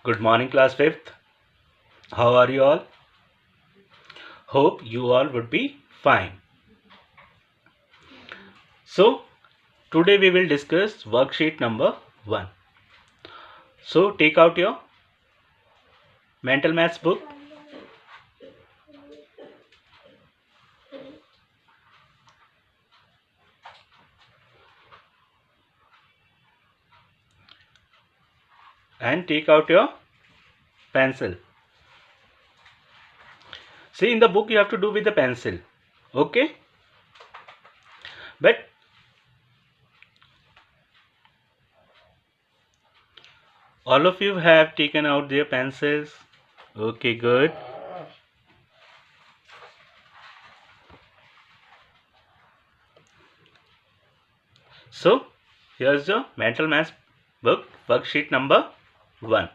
Good morning, class 5th. How are you all? Hope you all would be fine. So, today we will discuss worksheet number 1. So, take out your mental maths book and take out your pencil. See, in the book you have to do with the pencil. Okay? But all of you have taken out their pencils. Okay, good. So, here's the mental maths book worksheet number 1.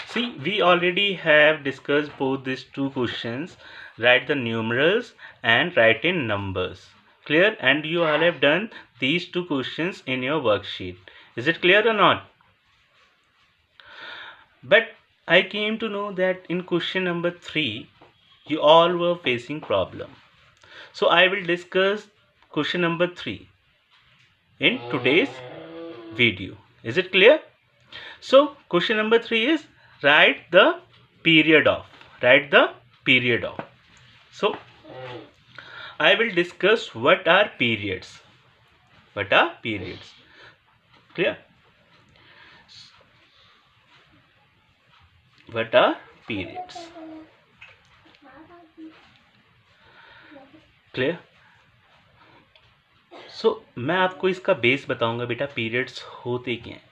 See, we already have discussed both these two questions. Write the numerals and write in numbers. Clear? And you all have done these two questions in your worksheet. Is it clear or not? But I came to know that in question number 3, you all were facing problem. So I will discuss question number 3 in today's video. Is it clear? So question number 3 is write the period of. Write the period of. So I will discuss what are periods. What are periods? Clear? What are periods? Clear? So मैं आपको इसका base बताऊंगा बेटा periods होते क्या हैं.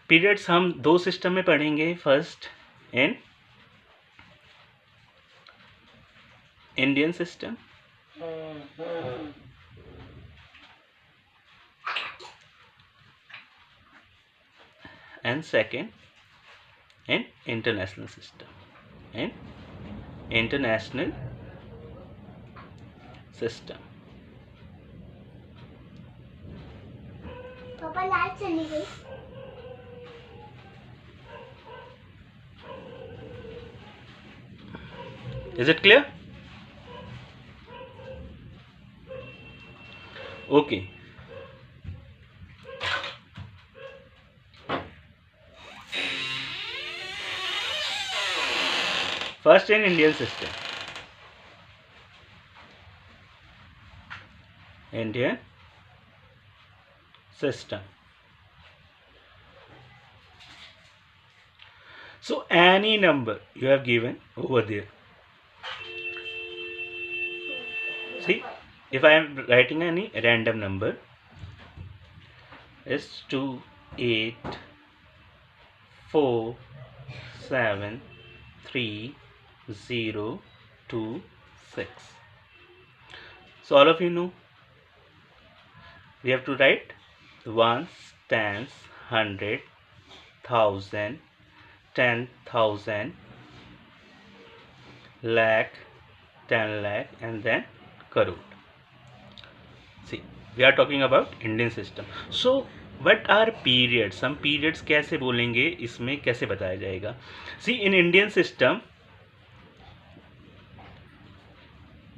Periods हम दो सिस्टम में पढ़ेंगे. First in Indian system and second in international system. In international system. पापा लाइट चली गई. Is it clear? Okay. First in Indian system. Indian system. So any number you have given over there. See, if I am writing any random number is 2, 8, 4, 7, 3, 0, 2, 6. So all of you know we have to write ones, tens, 100, 1000, 10,000, lakh, 10 lakh, and then crore. See, we are talking about Indian system. So what are periods? हम periods कैसे बोलेंगे, इसमें कैसे बताया जाएगा? See, in Indian system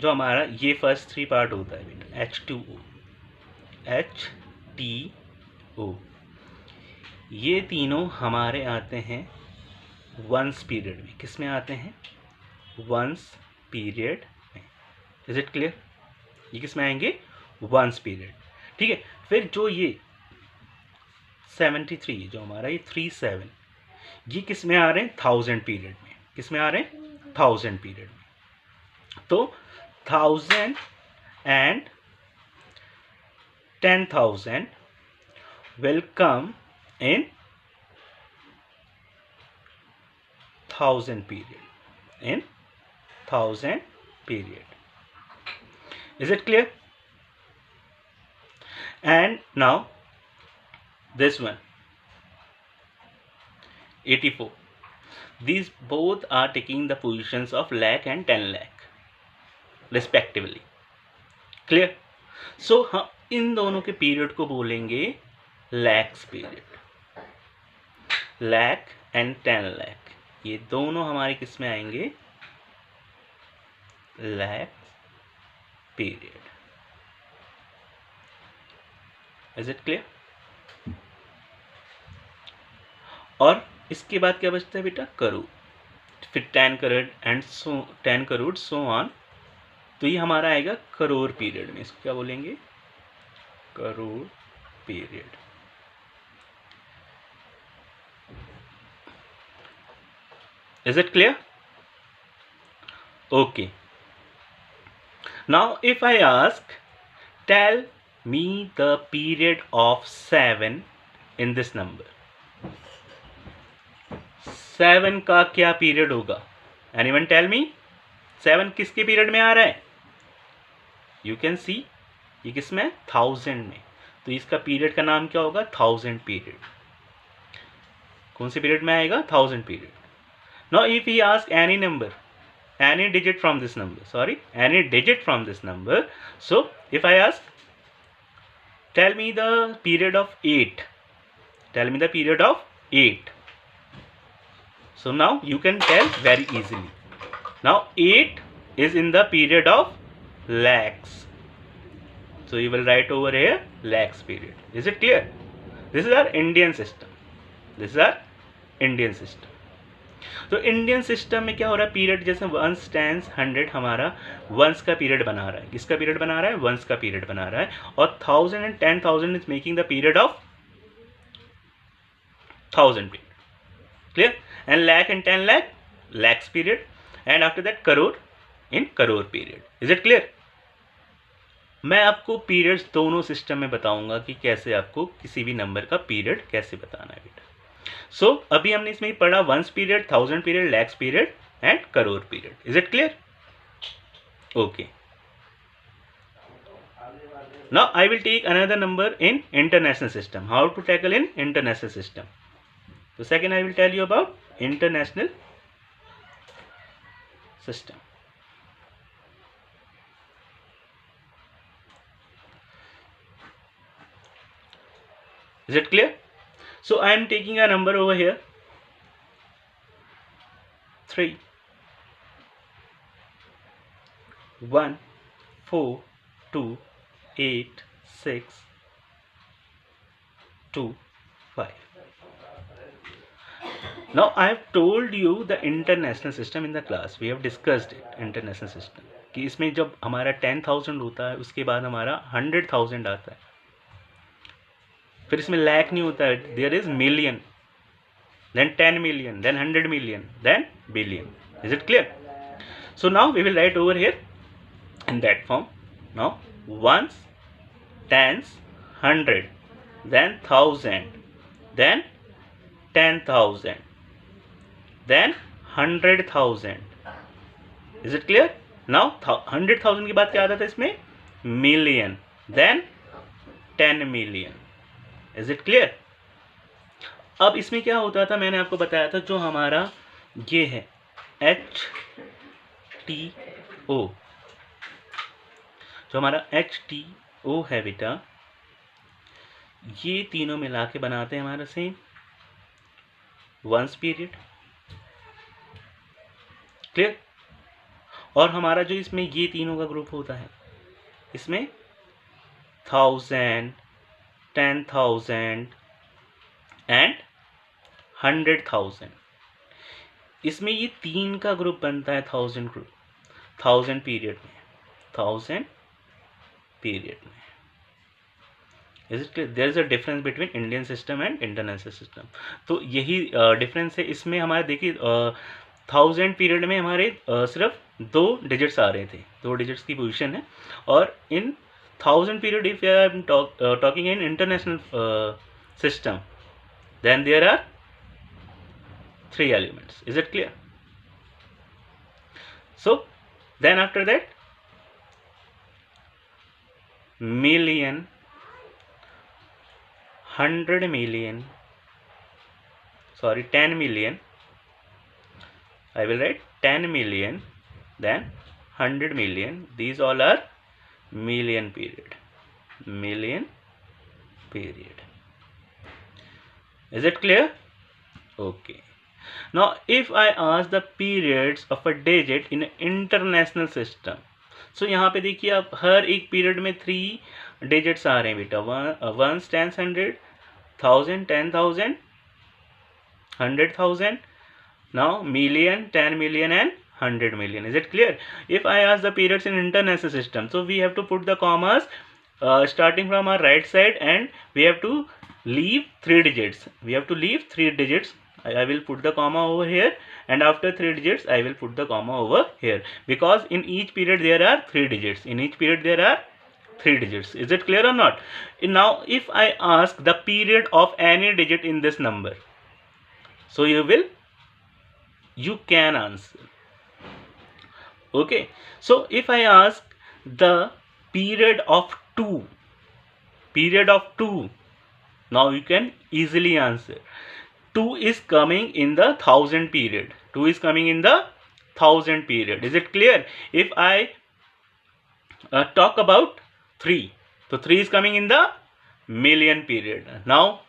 जो हमारा ये फर्स्ट 3 पार्ट होता है बेटा, H2O, H2O, ये तीनों हमारे आते हैं वंस पीरियड में. किस में आते हैं? वंस पीरियड में. Is it clear? ये किस में आएंगे? Ones period. ठीक है. फिर जो ये 73 जो हमारा ये 37, ये किस में आ रहे हैं? 1000 पीरियड में. किस में आ रहे हैं? 1000 पीरियड में. तो 1000 and 10,000 will come in 1000 period. In 1000 period. Is it clear? And now this one 84. These both are taking the positions of lakh and 10 lakh respectively. Clear? So हम इन दोनों के पीरियड को बोलेंगे lakhs period. lakh and 10 lakh, ये दोनों हमारे किस में आएंगे, lakh period. Is it clear? और इसके बाद क्या बचता है बेटा, करोड़, फिर 10 crore and 10 crore so on, तो ये हमारा आएगा करोड़ पीरियड में. इसको क्या बोलेंगे, crore period. Is it clear? Okay. Now if I ask, tell me the period of 7 in this number. 7 का क्या पीरियड होगा? Anyone tell me? 7 किसके पीरियड में आ रहा है? You can see, ये किस में, 1000 में. तो इसका पीरियड का नाम क्या होगा, 1000 पीरियड. कौन से पीरियड में आएगा, 1000 period. Now if he ask any number, any digit from this number, so if I ask, tell me the period of 8, tell me the period of 8. So now you can tell very easily. Now 8 is in the period of lakhs, so you will write over here lakhs period. Is it clear? This is our Indian system. तो Indian system में क्या हो रहा है, period जैसे once tens 100 हमारा once का period बना रहा है. किसका पीरियड बना रहा है, वंस का पीरियड बना रहा है. और 1000 and 10,000 is making the period of 1000 period. Clear? And lakh and 10 lakh lakhs period, and after that crore in crore period. Is it clear? मैं आपको पीरियड्स दोनों सिस्टम में बताऊंगा कि कैसे आपको किसी भी नंबर का पीरियड कैसे बताना है बेटा. सो अभी हमने इसमें पढ़ा ones period, 1000 period, lakhs period and crore period. Is it clear? Okay. Now I will take another number in international system. How to tackle in international system. तो second I will tell you about international system. Is it clear? So I am taking a number over here, 3 1 4 2 8 6 2 5. Now I have told you the international system in the class. We have discussed it, international system, कि इसमें जब हमारा 10,000 होता है उसके बाद हमारा 100,000 आता है. फिर इसमें लैख नहीं होता है, there is million, then 10 million, then 100 million, then billion. Is it clear? So now we will write over here in that form. Now ones, tens, 100, then 1000, then 10,000, then 100,000. Is it clear? Now 100,000 के बाद क्या आता था इसमें, million, then 10 million. Is it clear? अब इसमें क्या होता था, मैंने आपको बताया था, जो हमारा ये है HTO, जो हमारा HTO है बेटा, ये तीनों मिला के बनाते हैं हमारा सेम वंस पीरियड. क्लियर? और हमारा जो इसमें ये तीनों का ग्रुप होता है, इसमें 1000, 10,000 एंड 100,000, इसमें ये तीन का ग्रुप बनता है 1000 ग्रुप, 1000 पीरियड में, 1000 पीरियड में. Is it clear? There is a difference between Indian system and international system. तो यही डिफरेंस है. इसमें हमारे देखिए 1000 पीरियड में हमारे सिर्फ 2 डिजिट्स आ रहे थे, 2 डिजिट्स की पोजीशन है. और इन 1000 period, if I am talking in international system, then there are 3 elements. Is it clear? So then after that, million, 100 million, sorry 10 million, I will write 10 million, then 100 million. These all are million period. Is it clear? Okay. Now if I ask the periods of a digit in an international system, so यहाँ पे देखिए आप हर एक period में 3 digits आ रहे हैं बेटा, once, tens, 100, 1000, 10,000, 100,000, now million, 10 million and 100 million. Is it clear? If I ask the periods in international system, so we have to put the commas starting from our right side, and we have to leave 3 digits. We have to leave 3 digits. I will put the comma over here, and after 3 digits I will put the comma over here, because in each period there are 3 digits. In each period there are 3 digits. Is it clear or not? Now if I ask the period of any digit in this number, so you can answer. Okay, so if I ask the period of 2, now you can easily answer. 2 is coming in the 1000 period. 2 is coming in the 1000 period. Is it clear? If I talk about 3, so 3 is coming in the million period. Now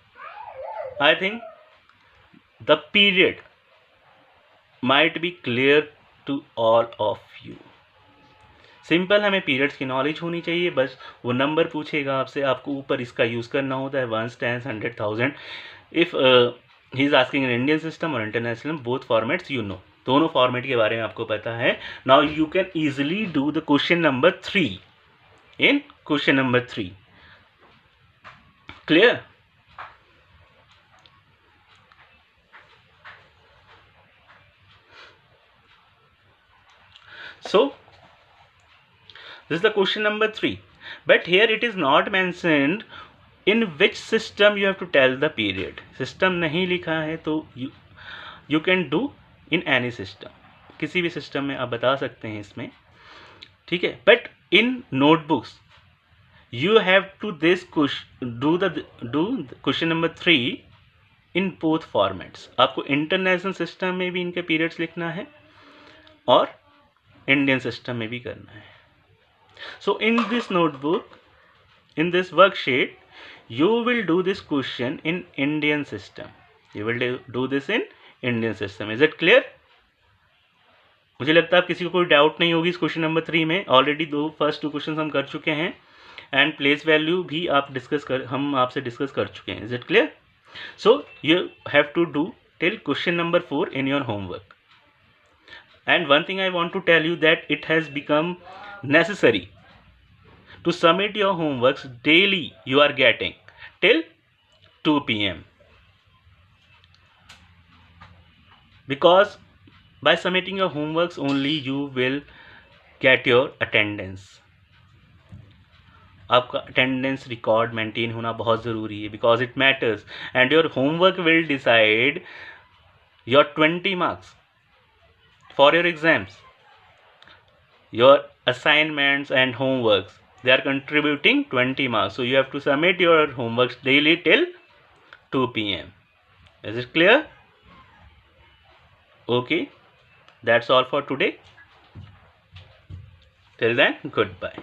I think the period might be clear to all of you. Simple, हमें periods की knowledge होनी चाहिए, बस वो number पूछेगा आपसे, आपको ऊपर इसका यूज़ करना होता है, ones, tens, 100,000. If he is asking in Indian system और international, both formats you know, दोनों फॉर्मेट के बारे में आपको पता है. Now you can easily do the question number 3 in question number 3. Clear? So this is the question number 3, but here it is not mentioned in which system you have to tell the period. System नहीं लिखा है, तो you can do in any system. किसी भी system में आप बता सकते हैं इसमें, ठीक है. But in notebooks you have to do question number 3 in both formats. आपको इंटरनेशनल सिस्टम में भी इनके पीरियड्स लिखना है और इंडियन सिस्टम में भी करना है. So in this notebook, in this worksheet, you will do this question in Indian system. You will do this in Indian system. Is it clear? मुझे लगता है आप किसी को कोई डाउट नहीं होगी इस क्वेश्चन नंबर 3 में. ऑलरेडी फर्स्ट 2 क्वेश्चन हम कर चुके हैं, एंड प्लेस वैल्यू भी हम आपसे डिस्कस कर चुके हैं. Is it clear? So you have to do till question number 4 in your homework. And one thing I want to tell you that it has become necessary to submit your homeworks daily. You are getting till 2 p.m. because by submitting your homeworks only you will get your attendance. आपका attendance record maintain होना बहुत ज़रूरी है, because it matters, and your homework will decide your 20 marks for your exams. Your assignments and homeworks, they are contributing 20 marks. So you have to submit your homeworks daily till 2 p.m. Is it clear? Okay, that's all for today. Till then, goodbye.